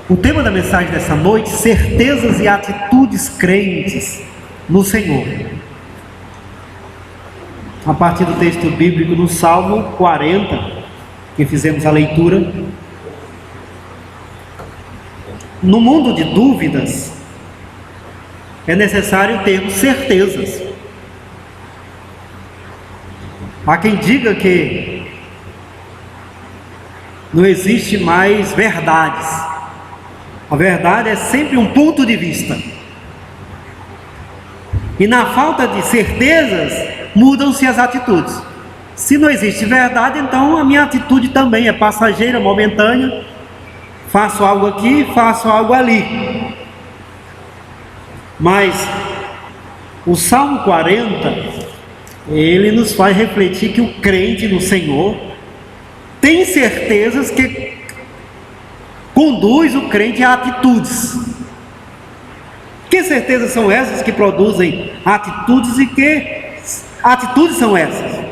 O tema da mensagem dessa noite: certezas e atitudes crentes no Senhor. A partir do texto bíblico no Salmo 40, que fizemos a leitura. No mundo de dúvidas, é necessário termos certezas. Há quem diga que não existe mais verdades. A verdade é sempre um ponto de vista. E na falta de certezas, mudam-se as atitudes. Se não existe verdade, então a minha atitude também é passageira, momentânea. Faço algo aqui, faço algo ali. Mas o Salmo 40, ele nos faz refletir que o crente no Senhor tem certezas que conduz o crente a atitudes. Que certezas são essas que produzem atitudes e que atitudes são essas?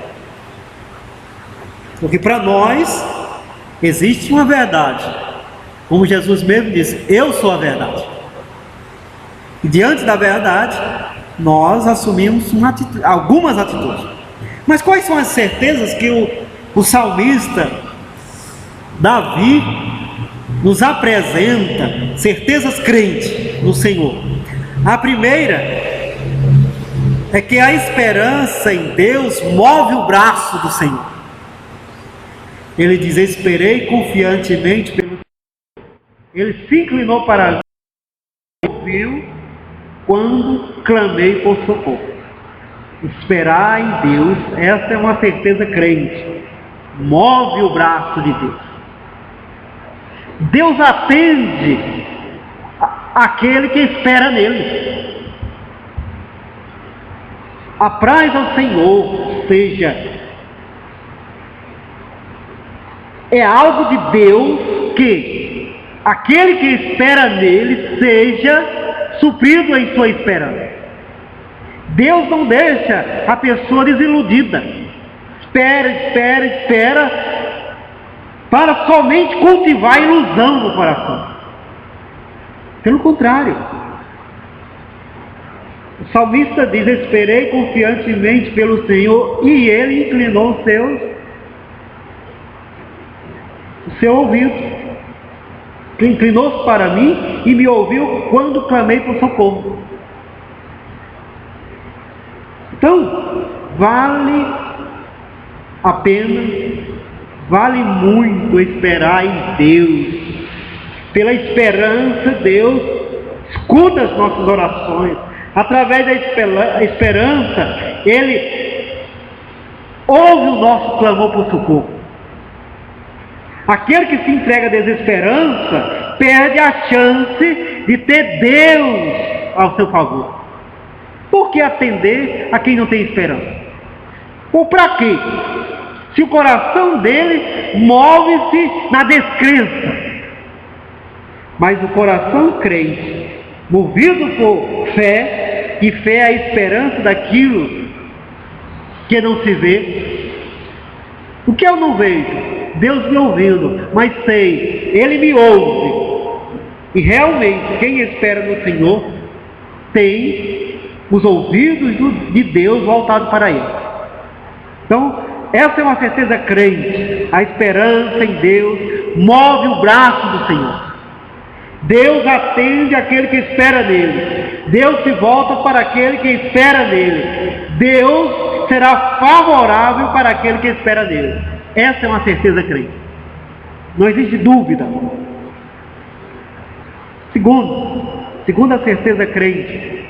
Porque para nós existe uma verdade. Como Jesus mesmo disse: eu sou a verdade. E diante da verdade, nós assumimos algumas atitudes. Mas quais são as certezas que o salmista Davi nos apresenta? Certezas crentes no Senhor. A primeira é que a esperança em Deus move o braço do Senhor. Ele diz: esperei confiantemente pelo Senhor. Ele se inclinou para mim e ouviu quando clamei por socorro. Esperar em Deus, essa é uma certeza crente. Move o braço de Deus. Deus atende aquele que espera nele. Apraz ao Senhor, ou seja, é algo de Deus que aquele que espera nele seja suprido em sua esperança. Deus não deixa a pessoa desiludida. Espera, para somente cultivar ilusão no coração. Pelo contrário, o salmista diz: esperei confiantemente pelo Senhor, e Ele inclinou o seu ouvido. Inclinou-se para mim e me ouviu quando clamei por socorro. Então, vale a pena, vale muito esperar em Deus. Pela esperança, Deus escuta as nossas orações. Através da esperança, Ele ouve o nosso clamor por socorro. Aquele que se entrega à desesperança perde a chance de ter Deus ao seu favor. Por que atender a quem não tem esperança? Ou para quê? Se o coração dele move-se na descrença. Mas o coração crente, movido por fé, e fé é a esperança daquilo que não se vê. O que eu não vejo? Deus me ouvindo, mas sei, Ele me ouve. E realmente, quem espera no Senhor tem os ouvidos de Deus voltados para Ele. Então, essa é uma certeza crente. A esperança em Deus move o braço do Senhor. Deus atende aquele que espera nele. Deus se volta para aquele que espera nele. Deus será favorável para aquele que espera nele. Essa é uma certeza crente. Não existe dúvida. Segunda certeza crente: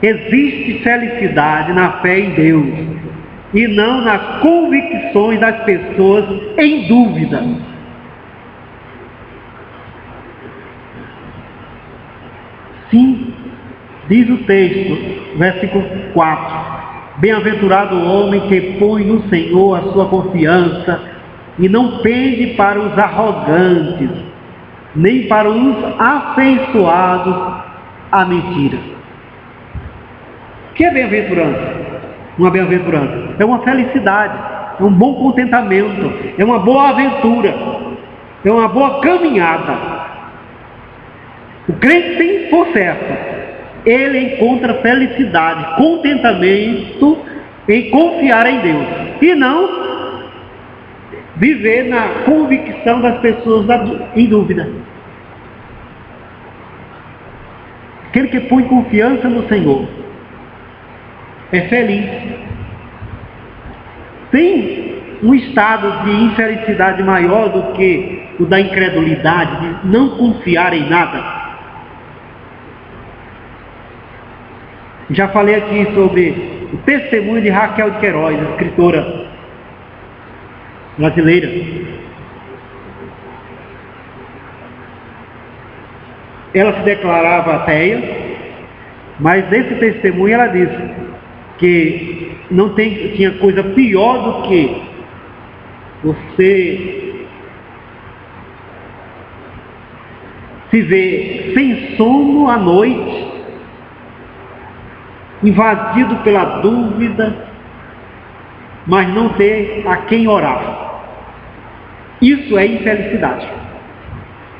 existe felicidade na fé em Deus e não nas convicções das pessoas em dúvida. Sim, diz o texto, versículo 4: bem-aventurado o homem que põe no Senhor a sua confiança e não pende para os arrogantes, nem para os afeiçoados à mentira. O que é bem-aventurança? Uma bem-aventurança é uma felicidade, é um bom contentamento, é uma boa aventura. é uma boa caminhada. O crente tem por certo. Ele encontra felicidade, contentamento em confiar em Deus. E não viver na convicção das pessoas em dúvida. Aquele que põe confiança no Senhor é feliz. Tem um estado de infelicidade maior do que o da incredulidade, de não confiar em nada. Já falei aqui sobre o testemunho de Raquel de Queiroz, escritora brasileira. Ela se declarava ateia, mas nesse testemunho ela disse que não tinha coisa pior do que você se ver sem sono à noite, invadido pela dúvida, mas não ter a quem orar. Isso é infelicidade.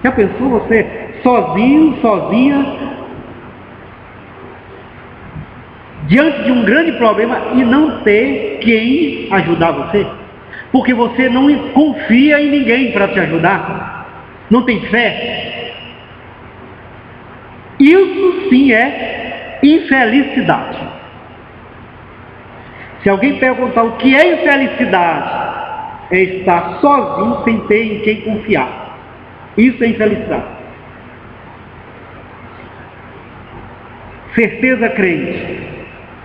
Já pensou você sozinho, sozinha, diante de um grande problema e não ter quem ajudar você? Porque você não confia em ninguém para te ajudar, não tem fé. Isso sim é infelicidade. Se alguém perguntar o que é infelicidade, é estar sozinho sem ter em quem confiar. Isso é infelicidade. Certeza crente.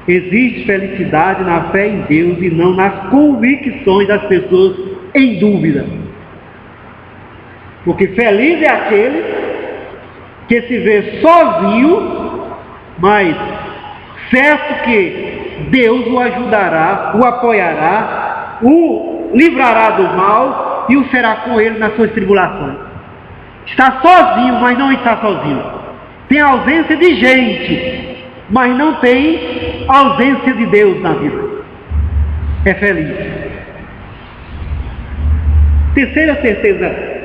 Existe felicidade na fé em Deus e não nas convicções das pessoas em dúvida. Porque feliz é aquele que se vê sozinho, mas certo que Deus o ajudará, o apoiará, o livrará do mal e o será com ele nas suas tribulações. Está sozinho, mas não está sozinho. Tem ausência de gente, mas não tem ausência de Deus na vida. É feliz. Terceira certeza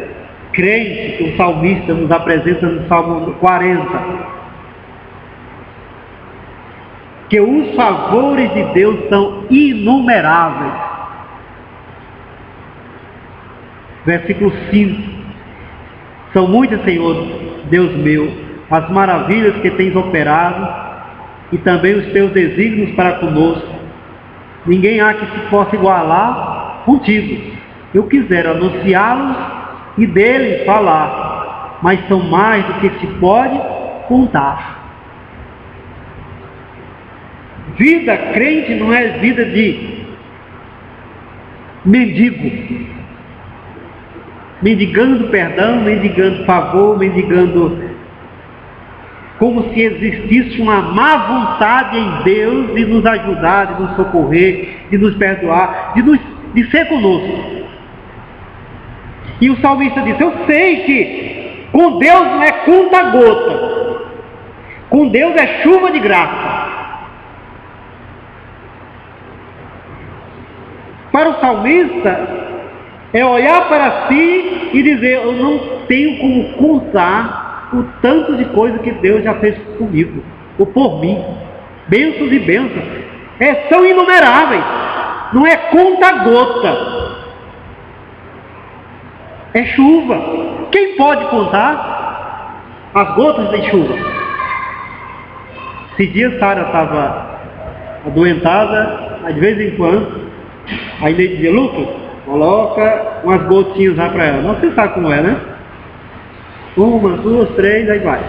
crente que o salmista nos apresenta no Salmo 40. Que os favores de Deus são inumeráveis. Versículo 5. São muitas, Senhor, Deus meu, as maravilhas que tens operado e também os teus desígnios para conosco. Ninguém há que se possa igualar contigo. Eu quisera anunciá-los e deles falar, mas são mais do que se pode contar. Vida crente não é vida de mendigo, mendigando perdão, mendigando favor, mendigando como se existisse uma má vontade em Deus de nos ajudar, de nos socorrer, de nos perdoar, de ser conosco. E o salmista disse: eu sei que com Deus não é conta-gota, com Deus é chuva de graça. Para o salmista, é olhar para si e dizer: eu não tenho como contar o tanto de coisa que Deus já fez comigo, ou por mim. Bênçãos e bênçãos. São inumeráveis. Não é conta-gota. É chuva. Quem pode contar as gotas de chuva? Esse dia Sara estava adoentada, mas de vez em quando, aí ele dizia: Lucas, coloca umas gotinhas lá para ela. Não, você sabe como é, né? 1, 2, 3, aí vai.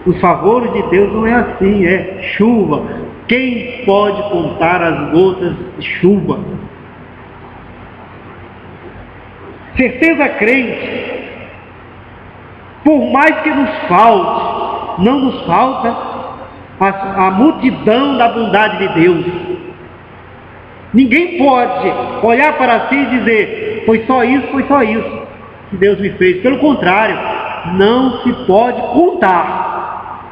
Os favores de Deus não é assim, é chuva. Quem pode contar as gotas de chuva? Certeza crente, por mais que nos falte, não nos falta a multidão da bondade de Deus. Ninguém pode olhar para si e dizer: foi só isso que Deus me fez. Pelo contrário, não se pode contar.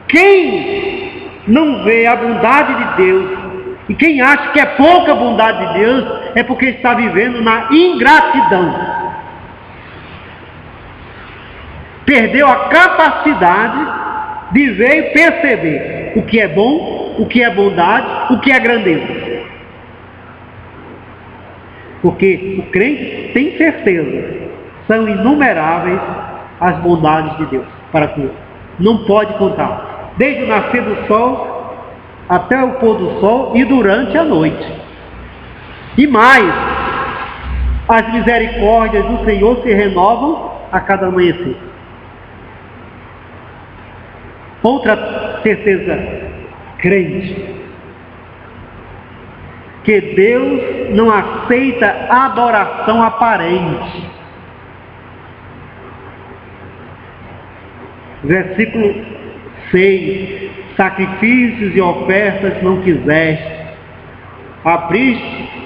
Quem não vê a bondade de Deus e quem acha que é pouca bondade de Deus é porque está vivendo na ingratidão. Perdeu a capacidade de ver e perceber o que é bom, o que é bondade, o que é grandeza. Porque o crente tem certeza, são inumeráveis as bondades de Deus para com ele. Não pode contar. Desde o nascer do sol até o pôr do sol e durante a noite. E mais, as misericórdias do Senhor se renovam a cada amanhecer. Outra certeza crente, que Deus não aceita adoração aparente. Versículo 6: sacrifícios e ofertas não quiseste, abriste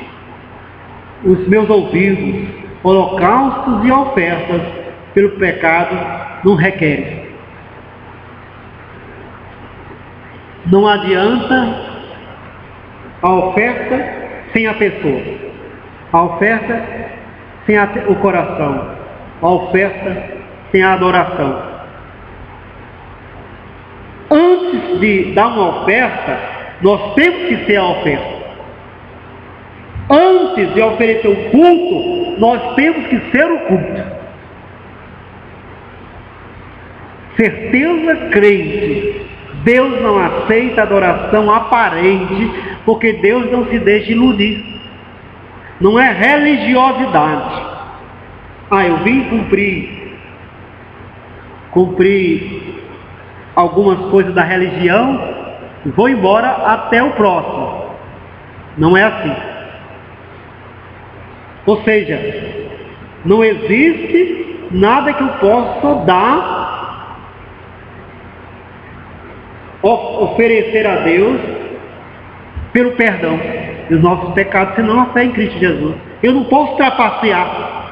os meus ouvidos, holocaustos e ofertas pelo pecado não requeres. Não adianta a oferta sem a pessoa, a oferta sem o coração, a oferta sem a adoração. Antes de dar uma oferta, nós temos que ser a oferta. Antes de oferecer o culto, nós temos que ser o culto. Certeza crente, Deus não aceita adoração aparente, porque Deus não se deixa iludir. Não é religiosidade. Eu vim cumprir algumas coisas da religião e vou embora até o próximo. Não é assim. Ou seja, não existe nada que eu possa dar, oferecer a Deus pelo perdão dos nossos pecados, senão a fé em Cristo Jesus. Eu não posso trapacear.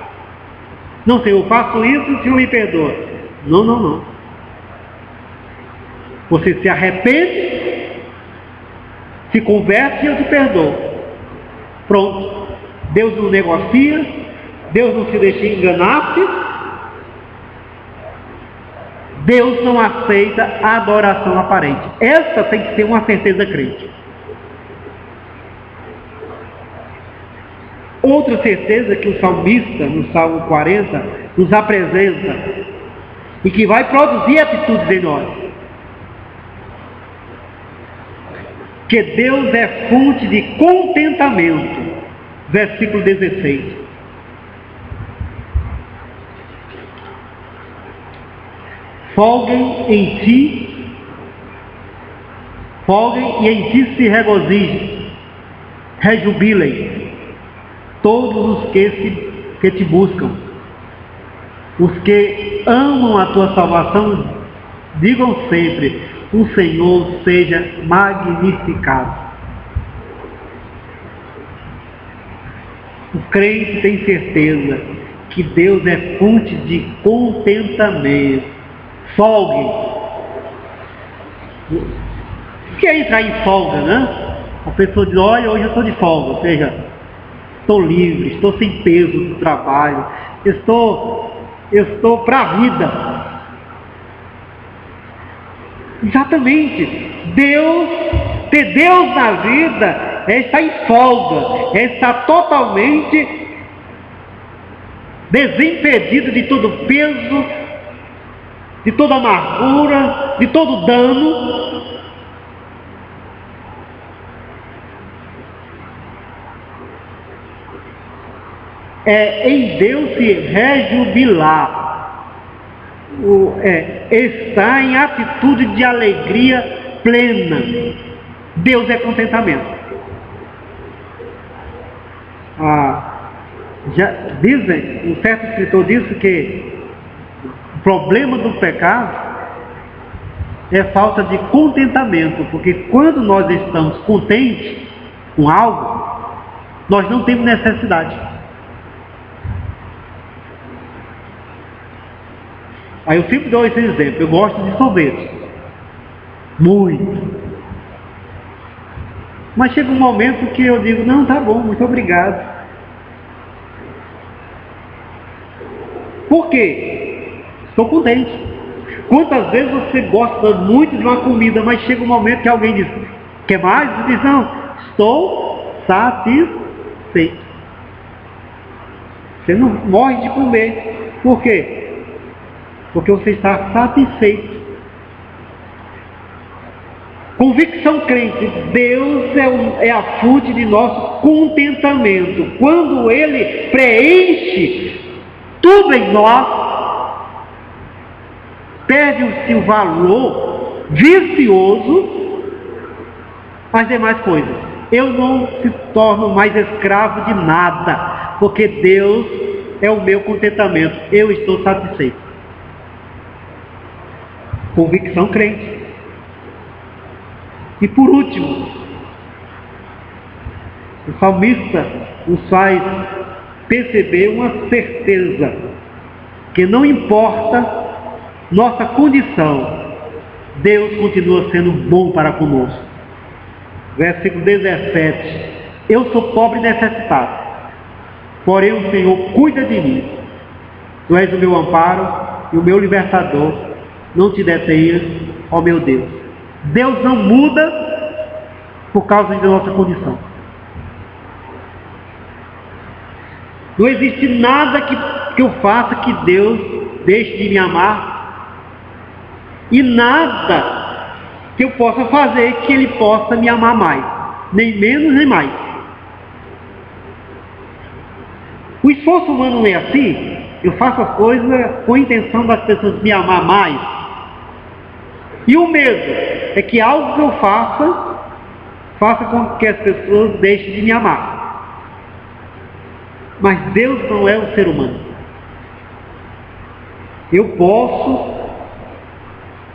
Não, Senhor, eu faço isso, o Senhor me perdoa. Não. Você se arrepende, se converte e eu te perdoo. Pronto. Deus não negocia, Deus não se deixa enganar-se. Deus não aceita a adoração aparente. Essa tem que ser uma certeza crente. Outra certeza que o salmista, no Salmo 40, nos apresenta e que vai produzir atitudes em nós. Que Deus é fonte de contentamento. Versículo 16. Folguem e em ti se regozijem, rejubilem todos os que te buscam. Os que amam a tua salvação, digam sempre: o Senhor seja magnificado. O crente tem certeza que Deus é fonte de contentamento. Folgue. O que é entrar em folga, né? A pessoa diz: olha, hoje eu estou de folga, ou seja, estou livre, estou sem peso do trabalho, estou para a vida. Exatamente. Ter Deus na vida é estar em folga, é estar totalmente desimpedido de todo peso, de toda amargura, de todo dano. É em Deus se rejubilar. Está em atitude de alegria plena. Deus é contentamento. Um certo escritor disse que o problema do pecado é falta de contentamento, porque quando nós estamos contentes com algo, nós não temos necessidade. Aí eu sempre dou esse exemplo. Eu gosto de sorvete. Muito. Mas chega um momento que eu digo: não, tá bom, muito obrigado. Por quê? Estou contente. Quantas vezes você gosta muito de uma comida, mas chega um momento que alguém diz, quer mais? Você diz, não, estou satisfeito. Você não morre de comer. Por quê? Porque você está satisfeito. Convicção crente, Deus é a fonte de nosso contentamento. Quando Ele preenche tudo em nós, perde-se o valor vicioso às demais coisas. Eu não se torno mais escravo de nada, porque Deus é o meu contentamento. Eu estou satisfeito. Convicção crente. E por último, o salmista nos faz perceber uma certeza, que não importa nossa condição, Deus continua sendo bom para conosco. Versículo 17: eu sou pobre e necessitado, porém o Senhor cuida de mim. Tu és o meu amparo e o meu libertador, não te detenhas, ó meu Deus. Deus não muda por causa da nossa condição. Não existe nada que eu faça que Deus deixe de me amar, e nada que eu possa fazer que Ele possa me amar mais, nem menos nem mais. O esforço humano não é assim. Eu faço as coisas com a intenção das pessoas me amar mais, e o medo é que algo que eu faça com que as pessoas deixem de me amar. Mas Deus não é um ser humano. Eu posso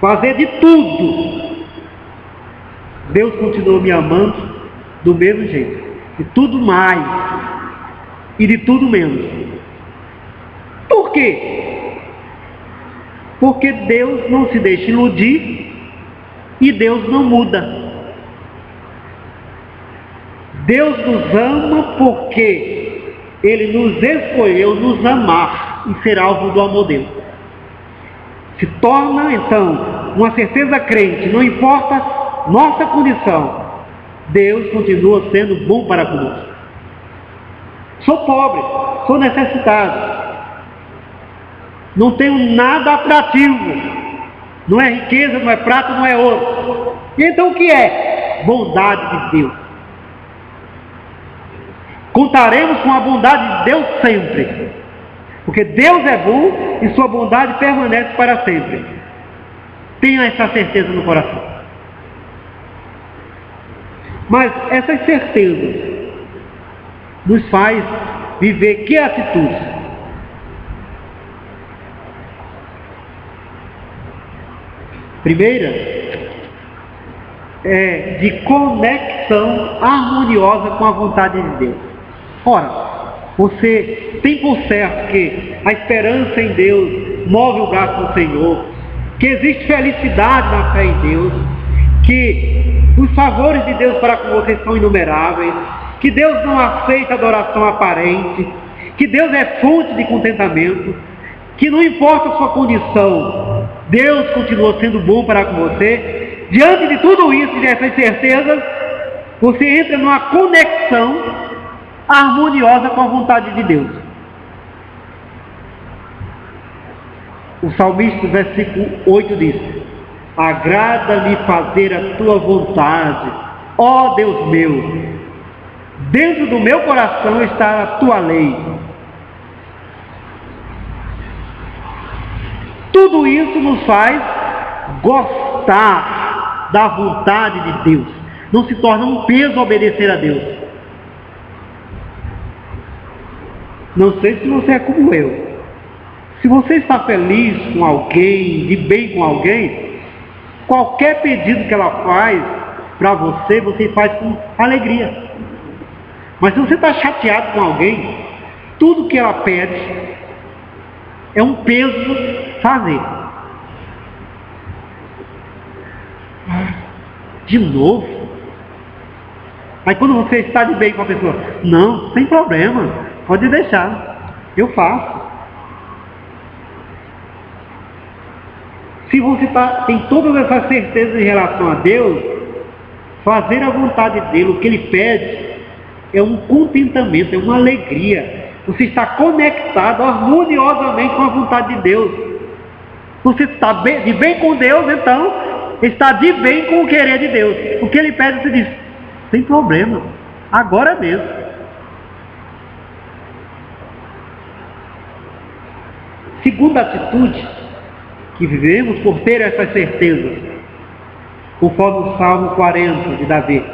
fazer de tudo, Deus continua me amando do mesmo jeito, de tudo mais e de tudo menos. Por quê? Porque Deus não se deixa iludir e Deus não muda. Deus nos ama porque Ele nos escolheu nos amar e ser alvo do amor dele. Se torna, então, uma certeza crente, não importa nossa condição, Deus continua sendo bom para conosco. Sou pobre, sou necessitado, não tenho nada atrativo, não é riqueza, não é prata, não é ouro. E então o que é? Bondade de Deus. Contaremos com a bondade de Deus sempre, porque Deus é bom e sua bondade permanece para sempre. Tenha essa certeza no coração. Mas essas certezas nos faz viver que atitudes? Primeira é de conexão harmoniosa com a vontade de Deus. Ora, você tem por certo que a esperança em Deus move o braço do Senhor, que existe felicidade na fé em Deus, que os favores de Deus para com você são inumeráveis, que Deus não aceita adoração aparente, que Deus é fonte de contentamento, que não importa a sua condição, Deus continua sendo bom para com você. Diante de tudo isso e dessas certezas, você entra numa conexão harmoniosa com a vontade de Deus. O salmista, versículo 8 diz: agrada-me fazer a tua vontade, ó Deus meu, dentro do meu coração está a tua lei. Tudo isso nos faz gostar da vontade de Deus. Não se torna um peso obedecer a Deus. Não sei se você é como eu. Se você está feliz com alguém, de bem com alguém, qualquer pedido que ela faz para você, você faz com alegria. Mas se você está chateado com alguém, tudo que ela pede é um peso fazer. De novo? Aí quando você está de bem com a pessoa, não, sem problema, pode deixar, eu faço. Se você tem todas essas certezas em relação a Deus, fazer a vontade dele, o que ele pede, é um contentamento, é uma alegria. Você está conectado harmoniosamente com a vontade de Deus. Você está de bem com Deus, então está de bem com o querer de Deus. O que ele pede, você diz, sem problema, agora mesmo. Segunda atitude que vivemos por ter essas certezas, conforme o Salmo 40 de Davi.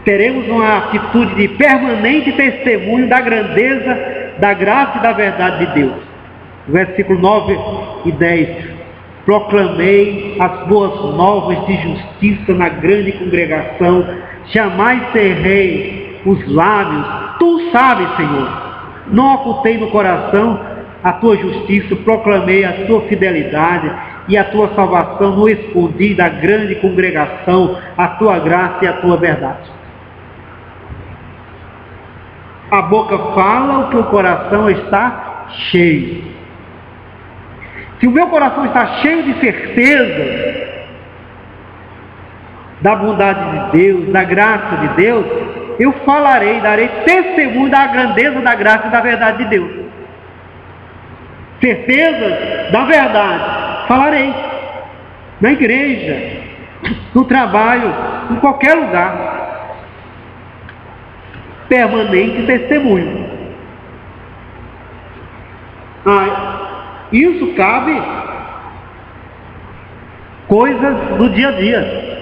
Teremos uma atitude de permanente testemunho da grandeza, da graça e da verdade de Deus. Versículo 9 e 10. Proclamei as boas novas de justiça na grande congregação, jamais cerrei os lábios. Tu sabes, Senhor, não ocultei no coração a tua justiça, proclamei a tua fidelidade e a tua salvação, não escondi da grande congregação a tua graça e a tua verdade. A boca fala o que o coração está cheio. Se o meu coração está cheio de certeza da bondade de Deus, da graça de Deus, eu falarei, darei testemunho da grandeza, da graça e da verdade de Deus. Certezas da verdade, falarei. Na igreja, no trabalho, em qualquer lugar. Permanente testemunho. Isso cabe coisas do dia a dia.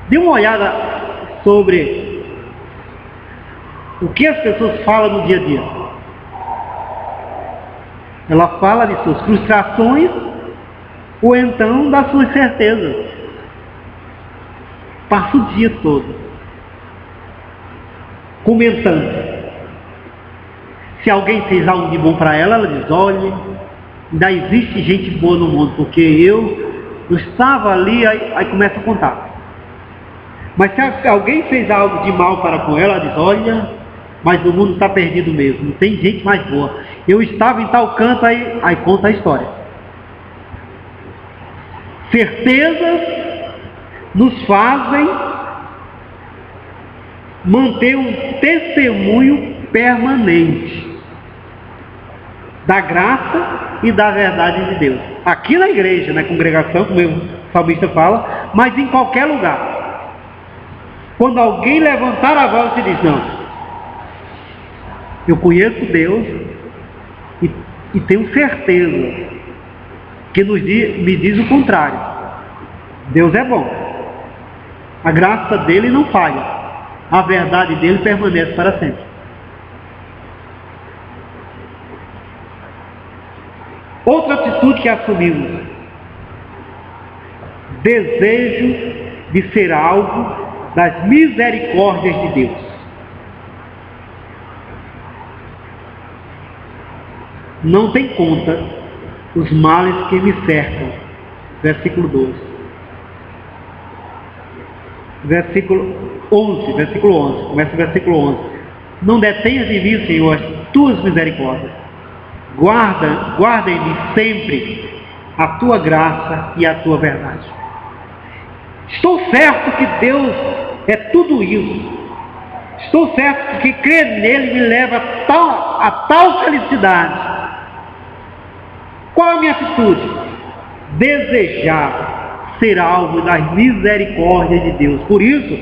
Dê uma olhada sobre o que as pessoas falam no dia a dia. Ela fala de suas frustrações ou então das suas certezas. Passa o dia todo comentando. Se alguém fez algo de bom para ela, ela diz, olha, ainda existe gente boa no mundo, porque eu estava ali, aí começa a contar. Mas se alguém fez algo de mal para com ela, ela diz, olha, mas o mundo está perdido mesmo, não tem gente mais boa. Eu estava em tal canto, aí conta a história. Certezas nos fazem manter um testemunho permanente da graça e da verdade de Deus. Aqui na igreja, na congregação, como o salmista fala, mas em qualquer lugar. Quando alguém levantar a voz e diz, não, eu conheço Deus e tenho certeza que me diz o contrário. Deus é bom. A graça dele não falha. A verdade dele permanece para sempre. Outra atitude que assumimos: desejo de ser alvo das misericórdias de Deus. Não tem conta os males que me cercam. Versículo 12. Versículo 11. Começa o versículo 11. Não detenhas de mim, Senhor, as tuas misericórdias. Guarda em mim sempre a tua graça e a tua verdade. Estou certo que Deus é tudo isso. Estou certo que crer nele me leva a tal felicidade. Qual é a minha atitude? Desejar ser alvo das misericórdias de Deus. Por isso,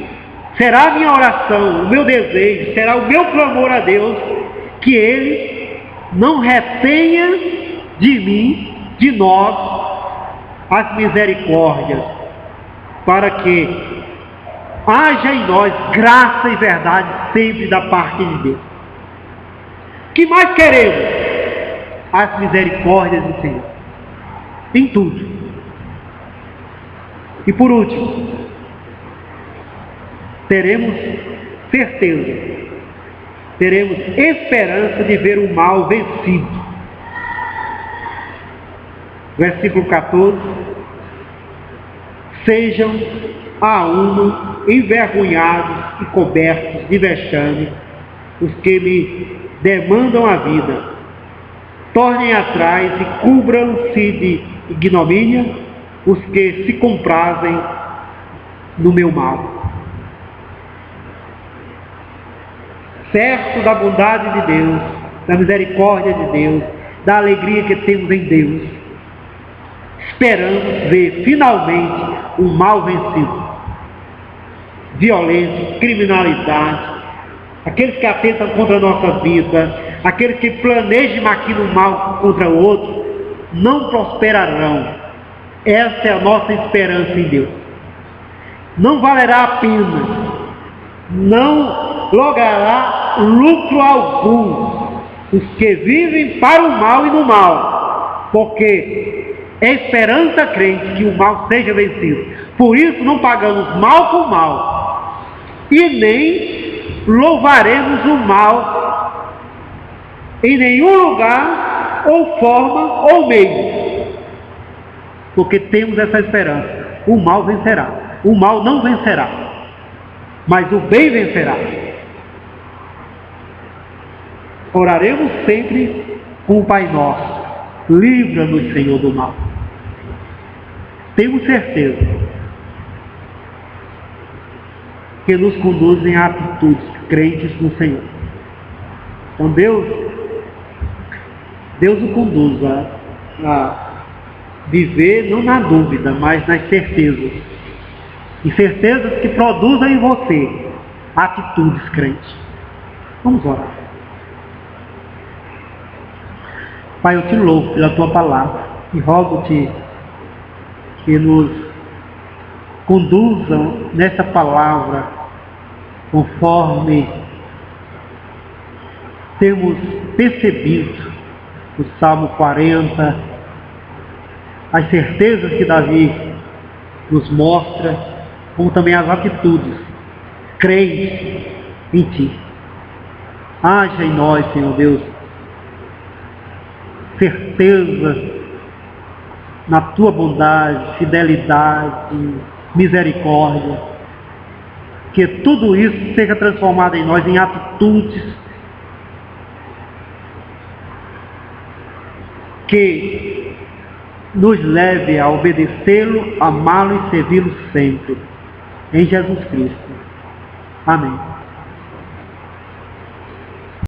será a minha oração, o meu desejo, será o meu clamor a Deus, que Ele não retenha de mim, de nós, as misericórdias, para que haja em nós graça e verdade sempre da parte de Deus. O que mais queremos? As misericórdias do Senhor, em tudo. E por último, teremos certeza, teremos esperança de ver o mal vencido. Versículo 14: sejam a uma envergonhados e cobertos de vexame os que me demandam a vida. tornem atrás e cubram-se de ignomínia os que se comprazem no meu mal. Certo da bondade de Deus, da misericórdia de Deus, da alegria que temos em Deus, esperamos ver finalmente o mal vencido. Violência, criminalidade, aqueles que atentam contra a nossa vida, aqueles que planejam e maquinam o mal contra o outro, não prosperarão. Essa é a nossa esperança em Deus. Não valerá a pena, não logrará lucro algum os que vivem para o mal e no mal, porque é esperança crente que o mal seja vencido. Por isso não pagamos mal com mal e nem louvaremos o mal em nenhum lugar ou forma ou meio, porque temos essa esperança. O mal vencerá, o mal não vencerá, mas o bem vencerá. Oraremos sempre com o Pai Nosso: livra-nos, Senhor, do mal. Temos certeza que nos conduzem a atitudes crentes no Senhor. Então Deus o conduz a viver não na dúvida, mas nas certezas. E certezas que produzem em você atitudes crentes. Vamos orar. Pai, eu te louvo pela tua palavra e rogo-te que nos conduzam nessa palavra conforme temos percebido no Salmo 40, as certezas que Davi nos mostra, como também as atitudes crentes em ti. Haja em nós, Senhor Deus, certeza na tua bondade, fidelidade, misericórdia, que tudo isso seja transformado em nós em atitudes que nos leve a obedecê-lo, amá-lo e servi-lo sempre. Em Jesus Cristo. Amém.